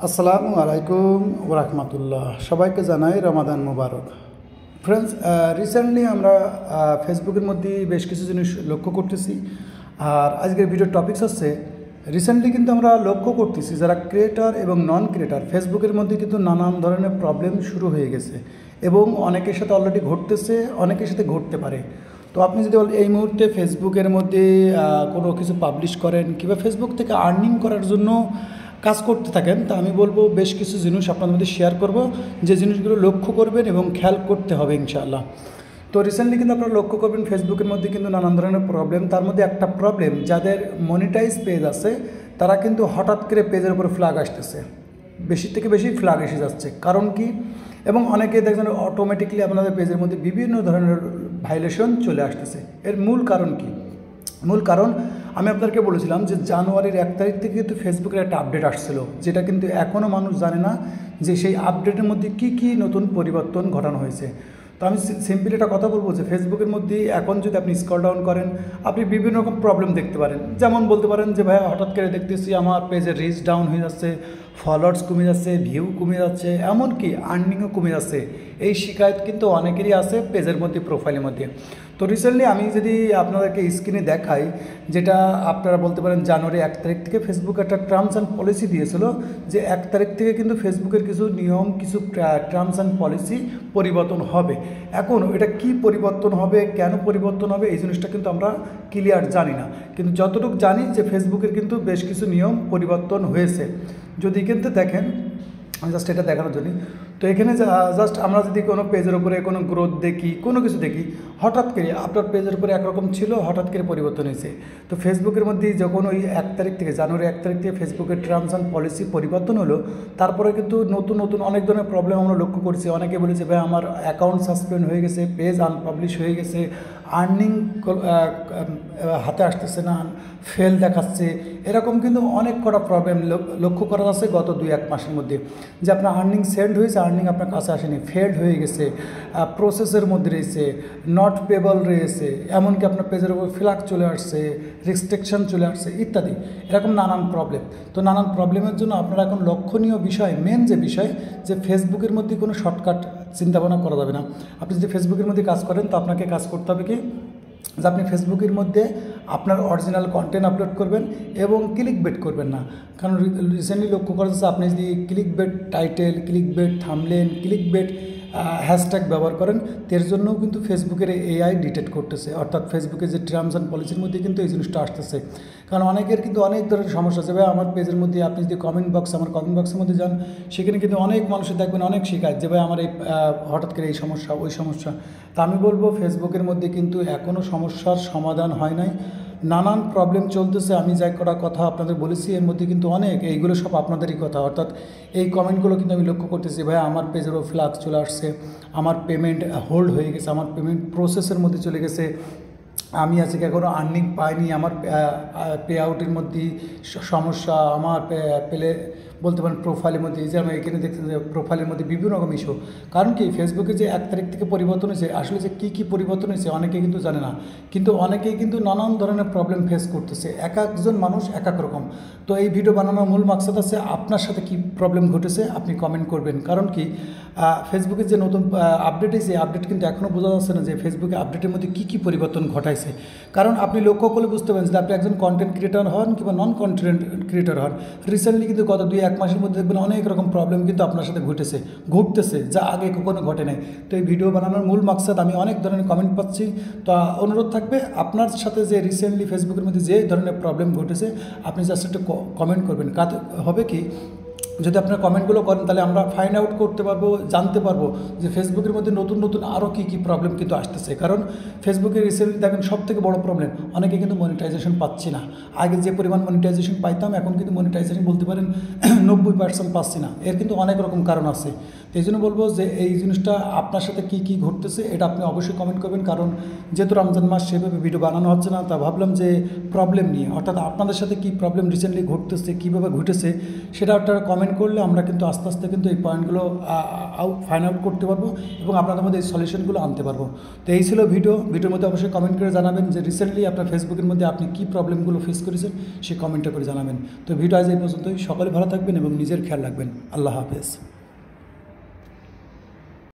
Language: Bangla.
আসসালামু আলাইকুম ওরহমতুল্লাহ। সবাইকে জানাই রমাদান মুবারক। ফ্রেন্ডস, রিসেন্টলি আমরা ফেসবুকের মধ্যে বেশ কিছু জিনিস লক্ষ্য করতেছি। আর আজকের ভিডিওর টপিকস হচ্ছে, রিসেন্টলি কিন্তু আমরা লক্ষ্য করতেছি যারা ক্রিয়েটার এবং নন ক্রিয়েটার ফেসবুকের মধ্যে কিন্তু নানান ধরনের প্রবলেম শুরু হয়ে গেছে এবং অনেকের সাথে অলরেডি ঘটতেছে, অনেকের সাথে ঘটতে পারে। তো আপনি যদি এই মুহূর্তে ফেসবুকের মধ্যে কোনো কিছু পাবলিশ করেন কিংবা ফেসবুক থেকে আর্নিং করার জন্য কাজ করতে থাকেন, তা আমি বলবো বেশ কিছু জিনিস আপনাদের মধ্যে শেয়ার করব, যে জিনিসগুলো লক্ষ্য করবেন এবং খেয়াল করতে হবে ইনশাআল্লাহ। তো রিসেন্টলি কিন্তু আপনারা লক্ষ্য করবেন ফেসবুকের মধ্যে কিন্তু নানান ধরনের প্রবলেম। তার মধ্যে একটা প্রবলেম, যাদের মনিটাইজ পেজ আছে তারা কিন্তু হঠাৎ করে পেজের উপর ফ্ল্যাগ আসতেছে, বেশি থেকে বেশি ফ্ল্যাগ এসে যাচ্ছে। কারণ কি? এবং অনেকে দেখবেন অটোমেটিকলি আপনাদের পেজের মধ্যে বিভিন্ন ধরনের ভাইলেশন চলে আসতেছে। এর মূল কারণ কি? মূল কারণ আমি আপনাদেরকে বলেছিলাম যে জানুয়ারির 1 তারিখ থেকে কিন্তু ফেসবুকের একটা আপডেট আসছিল, যেটা কিন্তু এখনও মানুষ জানে না যে সেই আপডেটের মধ্যে কি কি নতুন পরিবর্তন ঘটানো হয়েছে। তো আমি সিম্পলি একটা কথা বলবো যে ফেসবুকের মধ্যে এখন যদি আপনি স্ক্রল ডাউন করেন, আপনি বিভিন্ন রকম প্রবলেম দেখতে পারেন। যেমন বলতে পারেন যে ভাই, হঠাৎ করে দেখতেছি আমার পেজের রিচ ডাউন হয়ে যাচ্ছে, ফলোয়ার্স কমে যাচ্ছে, ভিউ কমে যাচ্ছে, এমনকি আর্নিংও কমে যাচ্ছে। এই শিকায়ত কিন্তু অনেকেরই আছে পেজের মধ্যে, প্রোফাইলের মধ্যে। তো রিসেন্টলি আমি যদি আপনাদেরকে স্ক্রিনে দেখাই, যেটা আপনারা বলতে পারেন জানুয়ারি 1 তারিখ থেকে ফেসবুক একটা টার্মস অ্যান্ড পলিসি দিয়েছিল যে 1 তারিখ থেকে কিন্তু ফেসবুকের কিছু নিয়ম, কিছু টার্মস অ্যান্ড পলিসি পরিবর্তন হবে। এখন এটা কি পরিবর্তন হবে, কেন পরিবর্তন হবে, এই জিনিসটা কিন্তু আমরা ক্লিয়ার জানি না। কিন্তু যতটুকু জানি যে ফেসবুকের কিন্তু বেশ কিছু নিয়ম পরিবর্তন হয়েছে। যদি কিন্তু দেখেন, আমি জাস্ট এটা দেখানোর জন্য, তো এখানে জাস্ট আমরা যদি কোনো পেজের উপরে কোনো গ্রোথ দেখি, কোনো কিছু দেখি, হঠাৎ করে আপনার পেজের উপরে একরকম ছিল, হঠাৎ করে পরিবর্তন হয়েছে। তো ফেসবুকের মধ্যে যখন ওই 1 তারিখ থেকে, জানুয়ারি 1 তারিখ থেকে ফেসবুকের টার্মস অ্যান্ড পলিসি পরিবর্তন হলো, তারপরে কিন্তু নতুন নতুন অনেক ধরনের প্রবলেম আমরা লক্ষ্য করছি। অনেকে বলেছে ভাই আমার অ্যাকাউন্ট সাসপেন্ড হয়ে গেছে, পেজ আনপাবলিশ হয়ে গেছে, আর্নিং হাতে আসতেছে না, ফেল দেখাচ্ছে। এরকম কিন্তু অনেক কটা প্রবলেম লক্ষ্য করা যাচ্ছে গত 2-1 মাসের মধ্যে, যে আপনার আর্নিং সেন্ড হয়েছে, আর্নিং আপনার কাছে আসেনি, ফেল্ড হয়ে গেছে, প্রসেসের মধ্যে রয়েছে, নট পেবল রয়েছে, এমনকি আপনার পেজের উপর ফ্ল্যাগ চলে আসছে, রেস্ট্রিকশন চলে আসছে ইত্যাদি। এরকম নানান প্রবলেম। তো নানান প্রবলেমের জন্য আপনারা এখন লক্ষণীয় বিষয়, মেন যে বিষয়, যে ফেসবুকের মধ্যে কোনো শর্টকাট চিন্তাভাবনা করা যাবে না। আপনি যদি ফেসবুকের মধ্যে কাজ করেন, তো আপনাকে কাজ করতে হবে কি, যে আপনি ফেসবুকের মধ্যে আপনার অরিজিনাল কন্টেন্ট আপলোড করবেন এবং ক্লিক বেট করবেন না। কারণ রিসেন্টলি লক্ষ্য করা যাচ্ছে, আপনি যদি clickbait title, clickbait thumbnail, clickbait hashtag ব্যবহার করেন, এর জন্যও কিন্তু ফেসবুকের এআই ডিটেক্ট করতেছে। অর্থাৎ ফেসবুকের যে টার্মস অ্যান্ড পলিসির মধ্যে কিন্তু এই জিনিসটা আসতেছে। কারণ অনেকের কিন্তু অনেক ধরনের সমস্যা আছে। ভাই আমার পেজের মধ্যে আপনি যদি কমেন্ট বক্সের মধ্যে যান, সেখানে কিন্তু অনেক মানুষের দেখবেন অনেক শিকায়ত, যে ভাই আমার এই হঠাৎ করে এই সমস্যা, ওই সমস্যা। তা আমি বলবো ফেসবুকের মধ্যে কিন্তু এখনও সমস্যার সমাধান হয় নাই, নানান প্রবলেম চলতেছে। আমি যাই করা কথা আপনাদের বলেছি, এর মধ্যে কিন্তু অনেক, এইগুলো সব আপনাদেরই কথা। অর্থাৎ এই কমেন্টগুলো কিন্তু আমি লক্ষ্য করতেছি, ভাই আমার পেজেরও ফ্ল্যাগ চলে আসছে, আমার পেমেন্ট হোল্ড হয়ে গেছে, আমার পেমেন্ট প্রসেসের মধ্যে চলে গেছে, আমি আজকে এখনও আর্নিং পাইনি, আমার পে আউটের মধ্যে সমস্যা, আমার পেলে বলতে পারেন প্রোফাইলের মধ্যে, এই যে আমি এখানে দেখতে প্রোফাইলের মধ্যে বিভিন্ন রকম ইস্যু। কারণ কি, ফেসবুকে যে 1 তারিখ থেকে পরিবর্তন হয়েছে, আসলে যে কী কী পরিবর্তন হয়েছে অনেকে কিন্তু জানে না। কিন্তু অনেকেই কিন্তু নানান ধরনের প্রবলেম ফেস করতেছে, এক একজন মানুষ এক এক রকম। তো এই ভিডিও বানানোর মূল মাকসাদ আছে, আপনার সাথে কী প্রবলেম ঘটেছে আপনি কমেন্ট করবেন। কারণ কি, ফেসবুকের যে নতুন আপডেট হয়েছে, আপডেট কিন্তু এখনও বোঝা যাচ্ছে না যে ফেসবুকে আপডেটের মধ্যে কী কী পরিবর্তন ঘটাইছে। কারণ আপনি লক্ষ্য করলে বুঝতে পারেন যে আপনি একজন কন্টেন্ট ক্রিয়েটর হন কিংবা নন কন্টেন্ট ক্রিয়েটর হন, রিসেন্টলি কিন্তু গত 2-1 মাসের মধ্যে দেখবেন অনেক রকম প্রবলেম কিন্তু আপনার সাথে ঘটতেছে, যা আগে কখনো ঘটে নাই। তো এই ভিডিও বানানোর মূল মাকসাদ, আমি অনেক ধরনের কমেন্ট পাচ্ছি, তো অনুরোধ থাকবে আপনার সাথে যে রিসেন্টলি ফেসবুকের মধ্যে যে ধরনের প্রবলেম ঘটেছে, আপনি জাস্ট একটু কমেন্ট করবেন। হবে কি, যদি আপনার কমেন্টগুলো করেন, তাহলে আমরা ফাইন্ড আউট করতে পারবো, জানতে পারবো যে ফেসবুকের মধ্যে নতুন নতুন আরও কী কী প্রবলেম কিন্তু আসতেছে। কারণ ফেসবুকে রিসেন্টলি দেখেন সবথেকে বড় প্রবলেম, অনেকে কিন্তু মনিটাইজেশন পাচ্ছি না। আগে যে পরিমাণ মনিটাইজেশন পাইতাম, এখন কিন্তু মনিটাইজেশন বলতে পারেন 90% পাচ্ছি না। এর কিন্তু অনেক রকম কারণ আছে। তো এই জন্য বলবো যে এই জিনিসটা আপনার সাথে কী কী ঘটতেছে এটা আপনি অবশ্যই কমেন্ট করবেন। কারণ যেহেতু রমজান মাস, সেভাবে ভিডিও বানানো হচ্ছে না, তা ভাবলাম যে প্রবলেম নিয়ে, অর্থাৎ আপনাদের সাথে কী প্রবলেম রিসেন্টলি ঘটতেছে, কীভাবে ঘটেছে, সেটা একটা কমেন্ট কমেন্ট করলে আমরা কিন্তু আস্তে আস্তে কিন্তু এই পয়েন্টগুলো ফাইন্ড আউট করতে পারবো এবং আপনাদের মধ্যে এই সলিউশনগুলো আনতে পারবো। তো এই ছিল ভিডিওর মধ্যে অবশ্যই কমেন্ট করে জানাবেন যে রিসেন্টলি আপনার ফেসবুকের মধ্যে আপনি কী প্রবলেমগুলো ফেস করেছেন, সেই কমেন্টটা করে জানাবেন। তো ভিডিও আজ এই পর্যন্তই। সকলে ভালো থাকবেন এবং নিজের খেয়াল রাখবেন। আল্লাহ হাফেজ।